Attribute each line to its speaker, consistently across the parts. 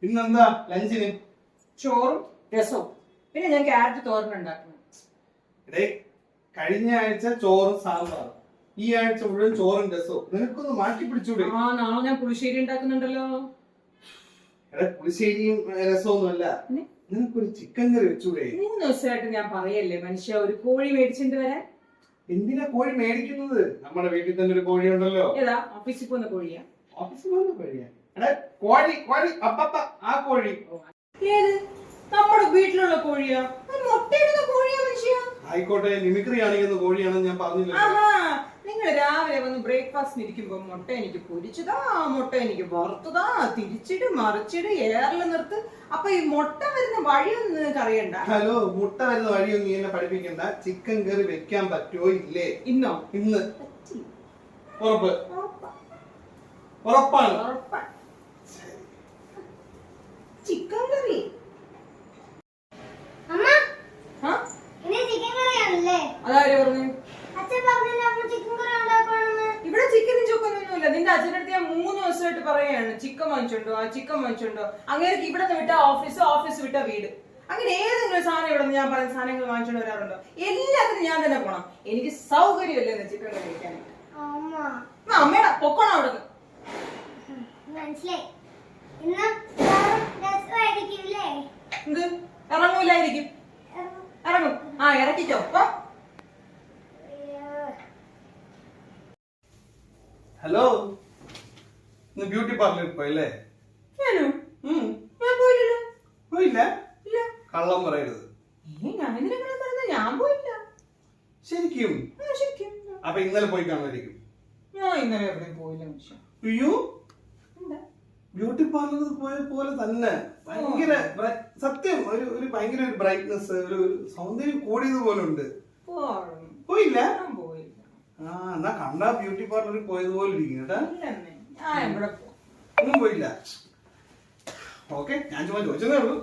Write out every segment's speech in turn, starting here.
Speaker 1: ഇന്നെന്താ ലഞ്ചിന്?
Speaker 2: ചോറും രസവും പിന്നെ ഞാൻ ക്യാരറ്റ് തോരൻ ഉണ്ടാക്കണം.
Speaker 1: കഴിഞ്ഞ ആഴ്ച ചോറും സാമ്പാറും, ഈ ആഴ്ച മുഴുവൻ ചോറും രസവും. നിനക്കൊന്ന് മാറ്റി പിടിച്ചൂടെ?
Speaker 2: നാളെ ഞാൻ പുളിശ്ശേരി ഉണ്ടാക്കുന്നുണ്ടല്ലോ.
Speaker 1: പുളിശ്ശേരിയും രസമൊന്നും അല്ല, നിനക്കൊരു ചിക്കൻ കറി വെച്ചൂടെ?
Speaker 2: 3 ദിവസമായിട്ട് ഞാൻ പറയല്ലേ മനുഷ്യ, ഒരു കോഴി മേടിച്ചിട്ട് വരാൻ.
Speaker 1: എന്തിനാ കോഴി മേടിക്കുന്നത്? നമ്മുടെ വീട്ടിൽ തന്നെ ഒരു കോഴി ഉണ്ടല്ലോ.
Speaker 2: ഏതാ? ഓഫീസിൽ പോകുന്ന കോഴിയാ?
Speaker 1: ഓഫീസിൽ പോകുന്ന കോഴിയാ? കോഴി കോഴി അപ്പപ്പ ആ കോഴി.
Speaker 2: ഏത്? നമ്മുടെ വീട്ടിലുള്ള കോഴിയാ? മുട്ടയിടുന്ന കോഴിയാ മനുഷ്യ?
Speaker 1: ആയിക്കോട്ടെ, മിമിക്രി കാണിക്കുന്ന കോഴിയാണെന്ന് ഞാൻ പറഞ്ഞില്ല.
Speaker 2: നിങ്ങൾ രാവിലെ വന്ന് ബ്രേക്ക്ഫാസ്റ്റിന് ഇരിക്കുമ്പോ മുട്ട എനിക്ക് പൊരിച്ചതാ, മുട്ട എനിക്ക് വറുത്തതാ, തിരിച്ചിട് മറിച്ചിട് ഏറില് നിർത്ത്. അപ്പൊ ഈ മുട്ട വരുന്ന വഴിയൊന്നും നിങ്ങൾക്ക് അറിയണ്ട.
Speaker 1: ഹലോ, മുട്ട വരുന്ന വഴിയൊന്നും നീ എന്നെ പഠിപ്പിക്കണ്ട. ചിക്കൻ കറി വെക്കാൻ പറ്റുമോ ഇല്ലേ?
Speaker 2: ഇന്നോ?
Speaker 1: ഇന്ന് ഉറപ്പ്? ഉറപ്പാണ്.
Speaker 2: ചിക്കൻ കറി അതാര് പറഞ്ഞു? ഇവിടെ ചിക്കനും ചുക്കൊന്നുമില്ല. നിന്റെ അച്ഛനടുത്ത് ഞാൻ 3 ദിവസമായിട്ട് പറയാണ് ചിക്കൻ വാങ്ങിച്ചോണ്ടോ, ആ ചിക്കൻ വാങ്ങിച്ചോണ്ടോ. അങ്ങനെ ഇവിടെ നിന്ന് വിട്ട ഓഫീസ്, ഓഫീസ് വിട്ട വീട്. അങ്ങനെ ഏതെങ്കിലും സാധനം ഇവിടെ ഞാൻ പറയുന്ന സാധനങ്ങൾ വാങ്ങിച്ചോണ്ട് വരാറുണ്ടോ? എല്ലാത്തിനും ഞാൻ തന്നെ പോണം. എനിക്ക് സൗകര്യമില്ലെന്ന് ചിക്കൻ കറി കഴിക്കാനായിട്ട്. അമ്മയുടെ പൊക്കോണം അവിടെ നിന്ന്. എന്ത് ഇറങ്ങൂലായിരിക്കും? ഇറങ്ങും. ഇറക്കിക്കോ.
Speaker 1: ഹലോ, ഇന്ന് ബ്യൂട്ടി പാർലറിൽ പോയല്ലേ?
Speaker 2: ഞാനോ? ഞാൻ പോയില്ലല്ലോ.
Speaker 1: പോയില്ല? കള്ളം പറയരുത്.
Speaker 2: ഞാൻ പോയില്ല.
Speaker 1: ശരിക്കും?
Speaker 2: ശരിക്കും.
Speaker 1: അപ്പൊ ഇന്നലെ പോയി കാണുമായിരിക്കും.
Speaker 2: ഞാൻ ഇന്നലെ എവിടെയും പോയില്ല മനുഷ്യ.
Speaker 1: അയ്യോ, ബ്യൂട്ടി പാർലറിൽ പോയ പോലെ തന്നെ ഭയങ്കര സത്യം, ഒരു ഭയങ്കര ഒരു ബ്രൈറ്റ്നെസ്, ഒരു സൗന്ദര്യം കൂടിയത് പോലെ ഉണ്ട്. പോയില്ല? എന്നാ കണ്ടാ ബ്യൂട്ടി പാർലറിൽ പോയതുപോലെ ഇരിക്കും കേട്ടാ. ഒന്നും പോയില്ല. ഓക്കെ, ഞാൻ ചുമ്മാ ചോദിച്ചതേ ഉള്ളൂ.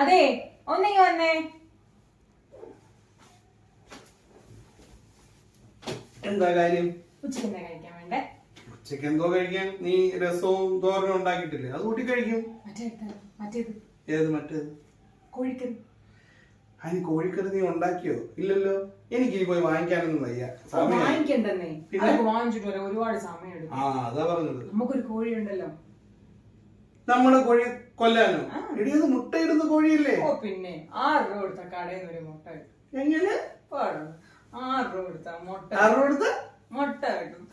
Speaker 2: അതെ, ഒന്നിങ്ങി വന്നേ.
Speaker 1: എന്താ കാര്യം?
Speaker 2: ഉച്ചക്ക് എന്താ കഴിക്കാൻ വേണ്ടേ?
Speaker 1: ഉച്ചക്ക് എന്തോ കഴിക്കാൻ? നീ രസവും തോരനും ഉണ്ടാക്കിയിട്ടില്ലേ? അത് കൂട്ടി കഴിക്കും.
Speaker 2: മറ്റേത്
Speaker 1: ഏത് മറ്റേത്?
Speaker 2: കോഴിക്കറി.
Speaker 1: അതിന് കോഴിക്കറി നീ ഉണ്ടാക്കിയോ? ഇല്ലല്ലോ. എനിക്ക് പോയി വാങ്ങിക്കാനൊന്നും വയ്യ.
Speaker 2: വാങ്ങിക്കണ്ടെന്നേ, വാങ്ങിച്ചിട്ട് വരാൻ ഒരുപാട് സമയം എടുക്കും.
Speaker 1: അതാ പറഞ്ഞത്.
Speaker 2: നമുക്കൊരു കോഴി ഉണ്ടല്ലോ.
Speaker 1: നമ്മുടെ കോഴി കൊല്ലാനോ? എടിയത് മുട്ടയിടുന്ന കോഴിയല്ലേ?
Speaker 2: പിന്നെ 6 രൂപ കൊടുത്ത കടയിൽ നിന്ന് ഒരു മുട്ട കിട്ടും.
Speaker 1: എങ്ങനെ?
Speaker 2: 6 രൂപ കൊടുത്ത മുട്ട
Speaker 1: മുട്ട
Speaker 2: കിട്ടും.